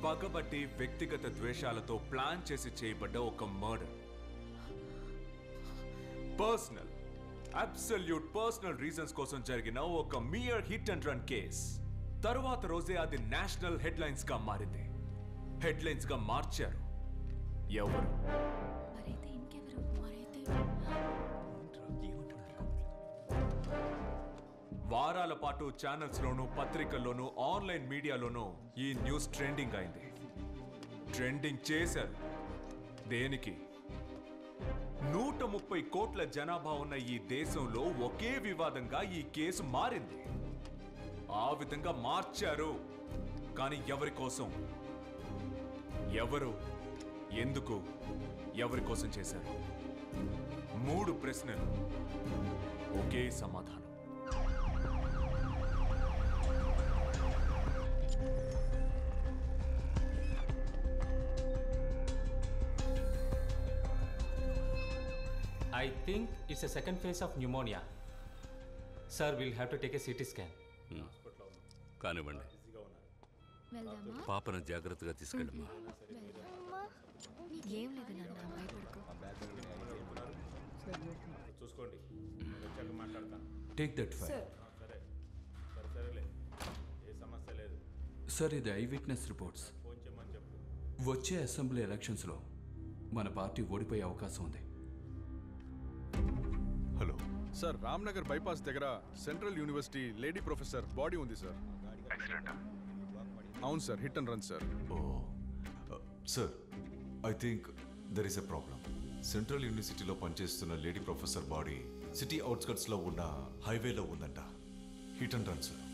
పగబట్టి వ్యక్తిగత ద్వేషాలతో ప్లాన్ చేసి చేయబడ్డ ఒక murder. Personal, absolute personal reasons కోసం జరిగిన ఒక mere hit and run case. తరువాత రోజే అది నేషనల్ హెడ్లైన్స్ గా మారింది. హెడ్లైన్స్ గా మార్చారు ఎవరు? వారాల పాటు ఛానల్స్ లోను, పత్రికల్లోనూ, ఆన్లైన్ మీడియాలోనూ ఈ న్యూస్ ట్రెండింగ్ అయింది. ట్రెండింగ్ చేశారు. దేనికి? 130 కోట్ల జనాభా ఉన్న ఈ దేశంలో ఒకే వివాదంగా ఈ కేసు మారింది. ఆ విధంగా మార్చారు. కానీ ఎవరి కోసం? ఎవరు? ఎందుకు? ఎవరి కోసం చేశారు? 3 ప్రశ్నలు, ఒకే సమాధానం. I think it's a second phase of pneumonia. Sir, we'll have to take a CT scan. కానివ్వండి. పాపను జాగ్రత్తగా తీసుకెళ్ళమ్మా. ఏం లేదు నాన్న, భయపడుకో. చూసుకోండి, మాట్లాడతాను. Take that file. సరేలే, ఏ సమస్య లేదు. సార్, ఇది ఐ విట్నెస్ రిపోర్ట్స్. ఫోన్ చేయమని చెప్పు. వచ్చే అసెంబ్లీ ఎలక్షన్స్లో మన పార్టీ ఓడిపోయే అవకాశం ఉంది. హలో సార్, రామ్నగర్ బైపాస్ దగ్గర central university lady professor body ఉంది సార్. అవును sir, hit and run sir. Sir, I think there is a problem. Central యూనివర్సిటీలో పనిచేస్తున్న లేడీ ప్రొఫెసర్ బాడీ సిటీ అవుట్స్కట్స్లో ఉన్న హైవేలో ఉందంట. Hit and run sir.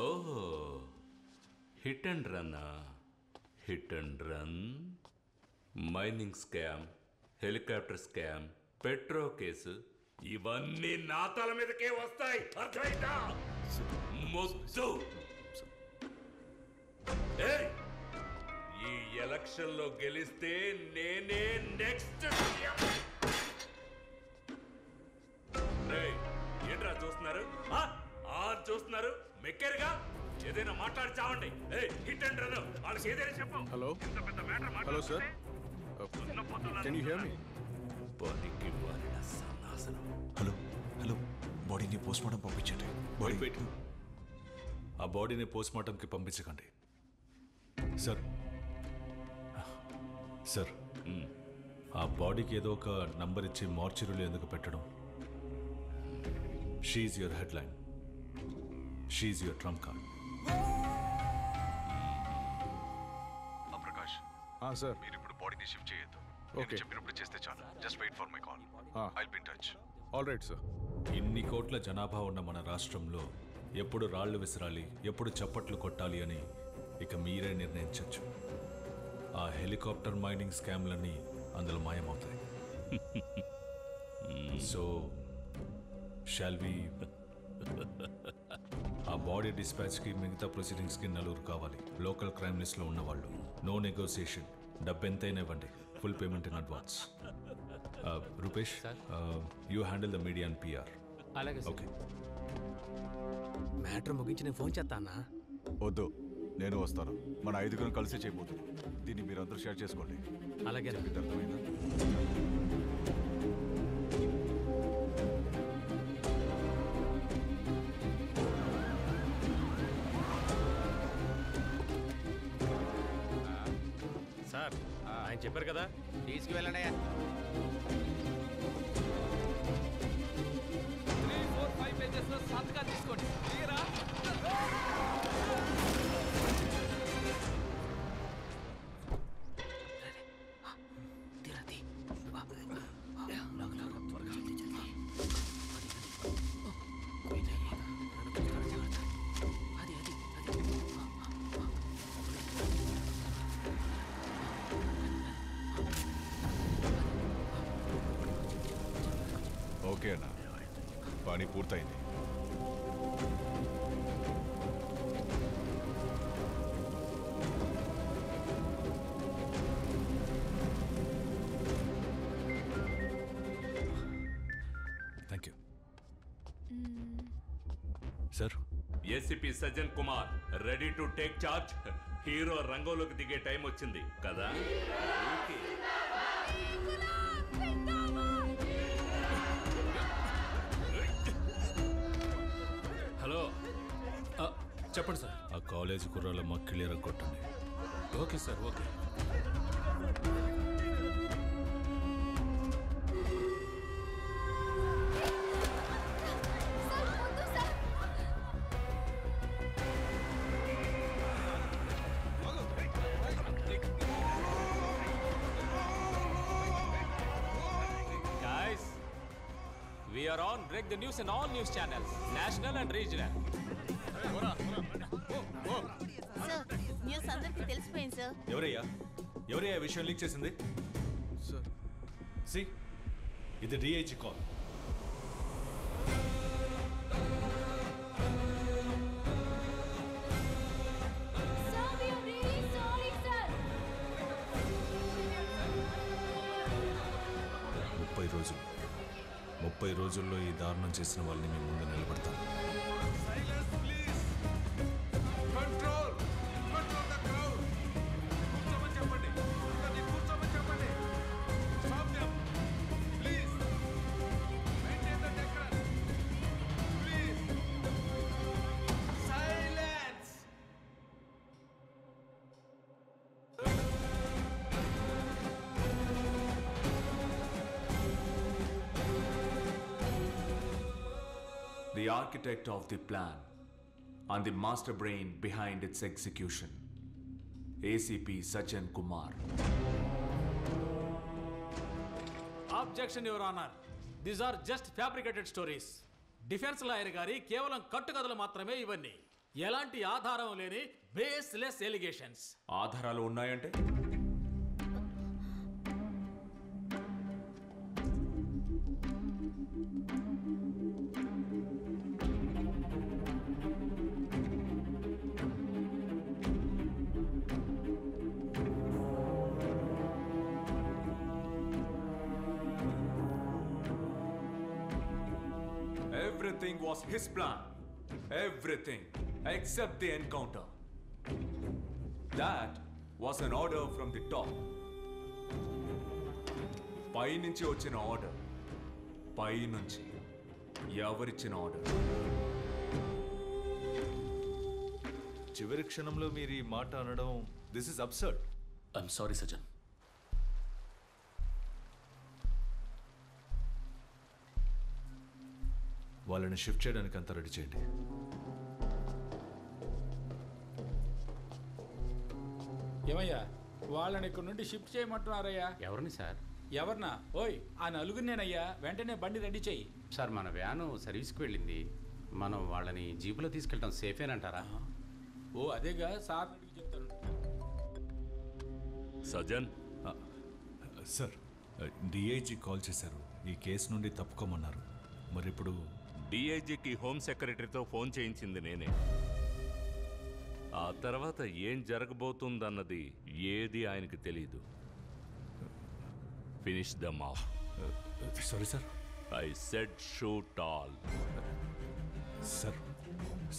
ఓహో, hit and run. Hit and run, mining scam, helicopter scam, petro case, ఇవన్నీ నా తల మీదకే వస్తాయి. అర్థమైందా? మొద్దు. ఈ ఎలక్షన్ లో గెలిస్తే నేనే నెక్స్ట్. ఏంట్రా చూస్తున్నారు? చూస్తున్నారు, మెక్కారుగా. ఏదైనా మాట్లాడి చావండి. హిట్ అండ్ రన్, వాళ్ళకి ఏదైనా చెప్పు. Hello hello sir, can you here me? Hello hello, బాడీని పోస్ట్మార్టం పంపించండి. బాడీ పెట్టు. ఆ బాడీని పోస్ట్మార్టంకి పంపించకండి సార్. సార్, ఆ బాడీకి ఏదో ఒక నంబర్ ఇచ్చి మార్చురీలో ఎందుకు పెట్టడం? She your headline, she your trump card. Prakash sir, మీరు ఇప్పుడు బాడీని షిఫ్ట్ చేయొద్దు. ఓకే, చెప్పినప్పుడు చేస్తే చాలు. Just wait for my call. I'll be in touch. All right sir. ఇన్ని కోట్ల జనాభా ఉన్న మన రాష్ట్రంలో ఎప్పుడు రాళ్లు విసరాలి, ఎప్పుడు చప్పట్లు కొట్టాలి అని ఇక మీరే నిర్ణయించవచ్చు. ఆ హెలికాప్టర్ మైనింగ్ స్కామ్లన్నీ అందులో మాయమవుతాయి. So shall we? ఆ బాడీ డిస్పాచ్కి, మిగతా ప్రొసీడింగ్స్కి 4 కావాలి. లోకల్ క్రైమ్ లిస్ట్లో ఉన్నవాళ్ళు. No negotiation. డబ్బు ఎంతైనా ఇవ్వండి. Full payment in advance. Rupesh, you handle the media and PR. అలాగే. ఓకే. మ్యాటర్ ముగించి నేను ఫోన్ చేస్తానా? వద్దు, నేను వస్తాను. మన 5గురం కలిసి చేయబోతున్నాం. దీన్ని మీరందరూ షేర్ చేసుకోండి. అలాగే. అర్థమైందా? సార్, ఆయన చెప్పారు కదా, తీసుకువెళ్ళండి. 3, 4, 5 పేజెస్ లో సంతకాలు తీసుకోండి. క్లియరా? ఓకే అన్న, పని పూర్తయింది. Thank you sir. ACP Sajjan Kumar ready to take charge. Hero రంగంలోకి దిగే టైం వచ్చింది కదా. ఓకే. హలో చెప్పండి సార్. ఆ కాలేజీ కుర్రాళ్ళ మా క్లియర్ కొట్టండి. Okay sir, okay. We are on break the news in all news channels, national and regional. Sir news అందరికీ తెలిసిపోయింది సార్. ఎవరయ్యా విషయం లీక్ చేసింది? సార్ సి ఇది డిఐజీ కాల్. ముప్పై రోజుల్లో ఈ దారుణం చేసిన వాళ్ళని మేము ముందు నిలబడతాం. The architect of the plan and the master brain behind its execution, ACP Sajjan Kumar. Objection, Your Honor. These are just fabricated stories. Defence lawyer గారి కేవలం కట్టుకథలు మాత్రమే ఇవన్నీ. ఎలాంటి ఆధారం లేని బేస్లెస్ ఎలిగేషన్స్. ఆధారాలు ఉన్నాయంటే? Everything was his plan. Everything except the encounter. That was an order from the top. పై నుంచి వచ్చిన ఆర్డర్. పై నుంచి ఎవరిచ్చిన ఆర్డర్? చివరి క్షణంలో మీరు ఈ మాట అనడం, this is absurd. I'm sorry Sajjan. వాళ్ళని షిఫ్ట్ చేయడానికి అంతా రెడీ చేయండి. ఏమయ్యా వాళ్ళని ఇక్కడ నుండి షిఫ్ట్ చేయమంటున్నారయ్యా? ఎవరిని సార్? ఎవరినా? ఓయ్ ఆ నలుగురినేనయ్యా. వెంటనే బండి రెడీ చెయ్యి. సార్ మన వ్యాను సర్వీస్కి వెళ్ళింది. మనం వాళ్ళని జీపులో తీసుకెళ్ళడం సేఫేనంటారా? ఓ అదేగా సార్ చెప్తాను. సజన్ సార్, డిఐజీ కాల్ చేశారు. ఈ కేసు నుండి తప్పుకోమన్నారు. మరి ఇప్పుడు డిఐజీకి హోమ్ సెక్రటరీతో ఫోన్ చేయించింది నేనే. ఆ తర్వాత ఏం జరగబోతుందన్నది ఏది ఆయనకి తెలీదు. Finish them off. Sorry sir. I said shoot all.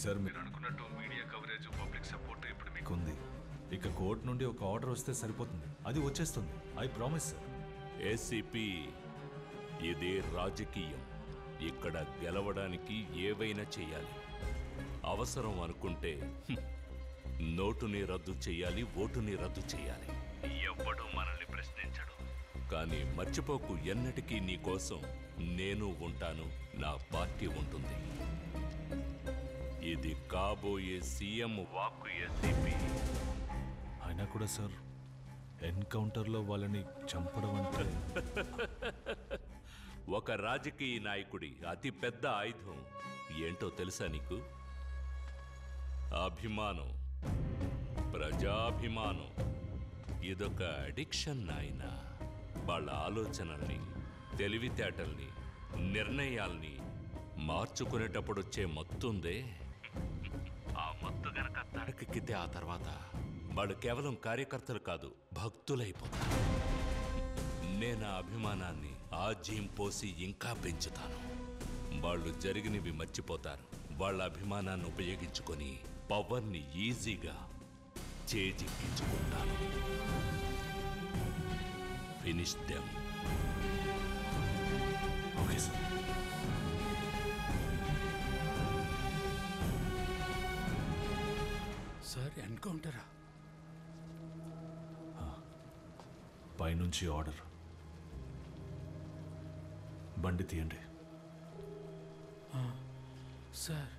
Sir మీరు అనుకున్నట్టు మీడియా కవరేజ్, పబ్లిక్ సపోర్ట్ ఇప్పుడు మీకు ఉంది. ఇక కోర్టు నుండి ఒక ఆర్డర్ వస్తే సరిపోతుంది. అది వచ్చేస్తుంది. I promise sir. ఏసీపీ, ఇది రాజకీయం. ఇక్కడ గెలవడానికి ఏవైనా చేయాలి. అవసరం అనుకుంటే నోటుని రద్దు చేయాలి, ఓటుని రద్దు చేయాలి. ఎవ్వడూ మనల్ని ప్రశ్నించడు. కానీ మర్చిపోకు, ఎన్నటికీ నీ కోసం నేను ఉంటాను, నా పార్టీ ఉంటుంది. ఇది కాబోయే సీఎం వాక్కు ఏసీపీ. అయినా కూడా సార్, ఎన్కౌంటర్లో వాళ్ళని చంపడం అంటే ఒక రాజకీయ నాయకుడి అతి పెద్ద ఆయుధం ఏంటో తెలుసా నీకు? అభిమానం, ప్రజాభిమానం. ఇదొక అడిక్షన్ నాయన. వాళ్ళ ఆలోచనల్ని, తెలివితేటల్ని, నిర్ణయాల్ని మార్చుకునేటప్పుడు వచ్చే మత్తుందే, ఆ మత్తు గనక తడకెక్కితే ఆ తర్వాత వాళ్ళు కేవలం కార్యకర్తలు కాదు, భక్తులైపోతారు. నేను ఆ అభిమానాన్ని ఆ జీం పోసి ఇంకా పెంచుతాను. వాళ్ళు జరిగినవి మర్చిపోతారు. వాళ్ళ అభిమానాన్ని ఉపయోగించుకొని పవర్ని ఈజీగా చేజిక్కించుకుంటాను. Finish them. Okay sir. Sir ఎన్కౌంటరా? పైనుంచి ఆర్డర్. బండి తీయండి. సార్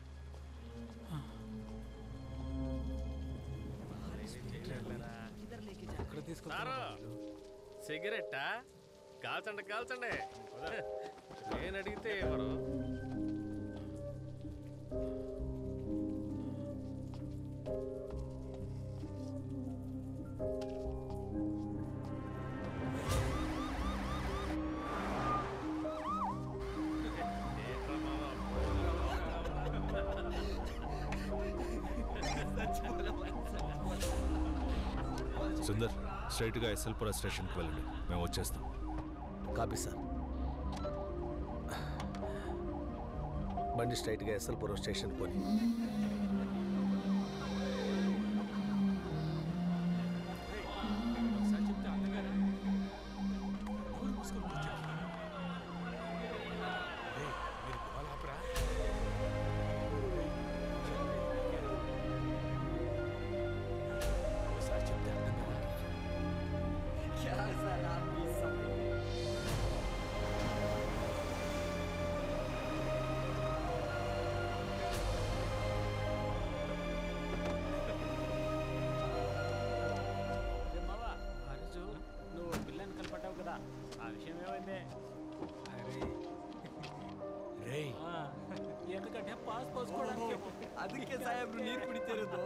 సిగరెట్టా? కాల్చండి కాల్చండి. నేను అడిగితే ఎవరు? సుందర్, స్ట్రైట్గా ఎస్ఎల్పుర స్టేషన్కి వెళ్ళండి, మేము వచ్చేస్తాం. Copy sir. బండి స్ట్రైట్గా ఎస్ఎల్పురం స్టేషన్ పోని. ఎందుకంటే పాస్ పోసుకోవడానికి. ಅದಕ್ಕೆ ಸಾಹೇಬ್ರು ನೀರು ಕುಡಿತಿರೋದು.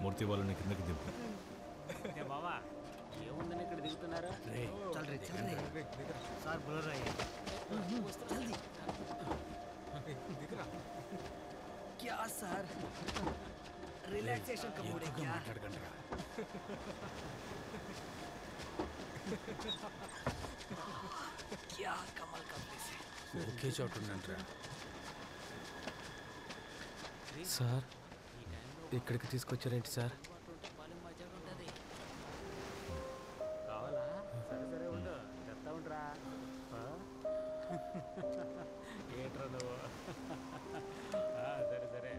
మూర్తి వాళ్ళని కిందకి దింపు. బావా ఏముందని ఇక్కడ దిగుతున్నారు? సార్ బులరాయి क्या सर रिलैक्सेशन का मूड है क्या? क्या कमाल का प्लेस है. ఒకే చోట ఉండండిరా. సార్ ఇక్కడికి తీసుకొచ్చారేంటి సార్? కావాలా? సరే సరే ఉండు, చెప్తా ఉంటారా. ఏంట్రా నువ్వు? సరే సరే.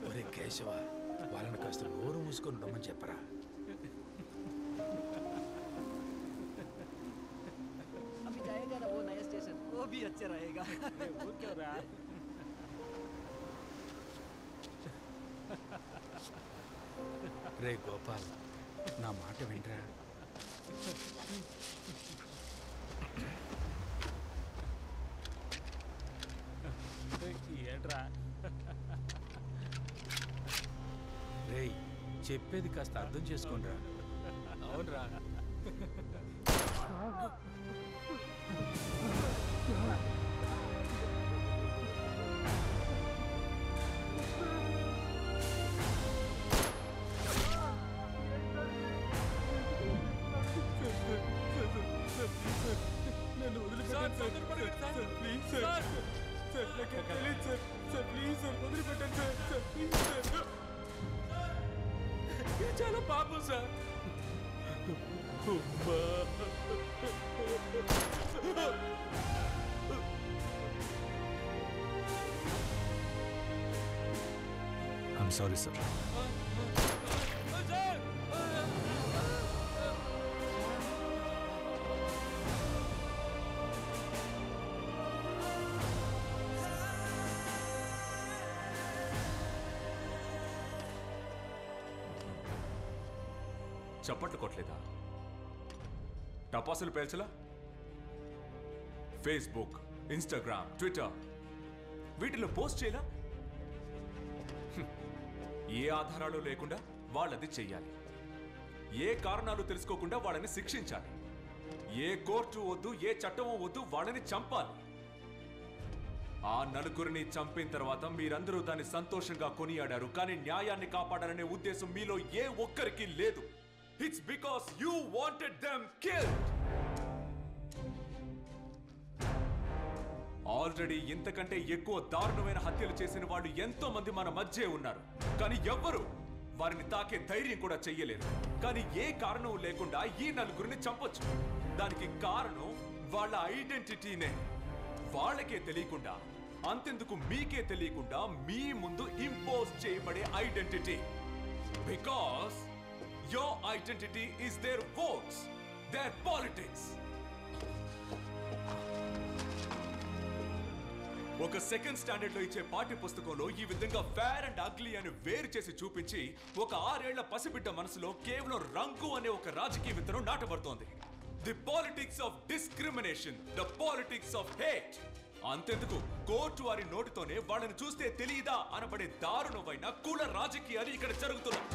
ఒరే కేశవ, వాళ్ళని కాస్త నోరు మూసుకొని ఉండమని చెప్పరా. अभी जाएगा ना वो नया स्टेशन, वो भी अच्छा रहेगा. ఊరికేవరా? రే గోపాల్, నా మాట వింటరా. ఏంట్రా? రేయ్, చెప్పేది కాస్త అర్థం చేసుకోండిరా. అవునరా. నన్ను వదిలిపెట్టండి సార్, ప్లీజ్ సార్. సార్ నాకు తెలియదు సార్. సార్ ప్లీజ్ సార్, వదిలిపెట్టండి సార్. Sir please sir. ఇది చాలా పాపం సార్. I'm sorry sir. చప్పట్లు కొట్టలేదా? టపాసులు పేల్చలా? ఫేస్బుక్, ఇన్స్టాగ్రామ్, ట్విట్టర్ వీటిలో పోస్ట్ చేయలా? ఏ ఆధారాలు లేకుండా వాళ్ళది చెయ్యాలి. ఏ కారణాలు తెలుసుకోకుండా వాళ్ళని శిక్షించాలి. ఏ కోర్టు వద్దు, ఏ చట్టమో వద్దు, వాళ్ళని చంపాలి. ఆ నలుగురిని చంపిన తర్వాత మీరందరూ దాన్ని సంతోషంగా కొనియాడారు, కానీ న్యాయాన్ని కాపాడాలనే ఉద్దేశం మీలో ఏ ఒక్కరికి లేదు. It's because you wanted them killed. Already ఇంతకంటే ఎక్కువ దారుణమైన హత్యలు చేసిన వాళ్ళు ఎంతో మంది మన మధ్య ఉన్నారు, కానీ ఎవ్వరు వారిని తాకే ధైర్యం కూడా చెయ్యలేరు. కానీ ఏ కారణం లేకుండా ఈ నలుగురిని చంపొచ్చు. దానికి కారణం వాళ్ళ ఐడెంటిటీనే. వాళ్ళకే తెలియకుండా, అంతెందుకు మీకే తెలియకుండా మీ ముందు ఇంపోజ్ చేయబడే identity. Because your identity is their votes, their politics. ఒక సెకండ్ స్టాండర్డ్ లో ఇచ్చే పాఠ్య పుస్తకంలో ఈ విధంగా ఫేర్ అండ్ అగ్లీ అని వేరు చేసి చూపించి ఒక 6 ఏళ్ల పసిబిడ్డ మనసులో కేవలం రంగు అనే ఒక రాజకీయ విత్తనం నాటబడుతోంది. The politics of discrimination, the politics of hate. అంతెందుకు కోర్టు వారి నోటితోనే వాళ్ళని చూస్తే తెలియదా అనబడే దారుణమైన కుల రాజకీయాలు ఇక్కడ జరుగుతున్నాయి.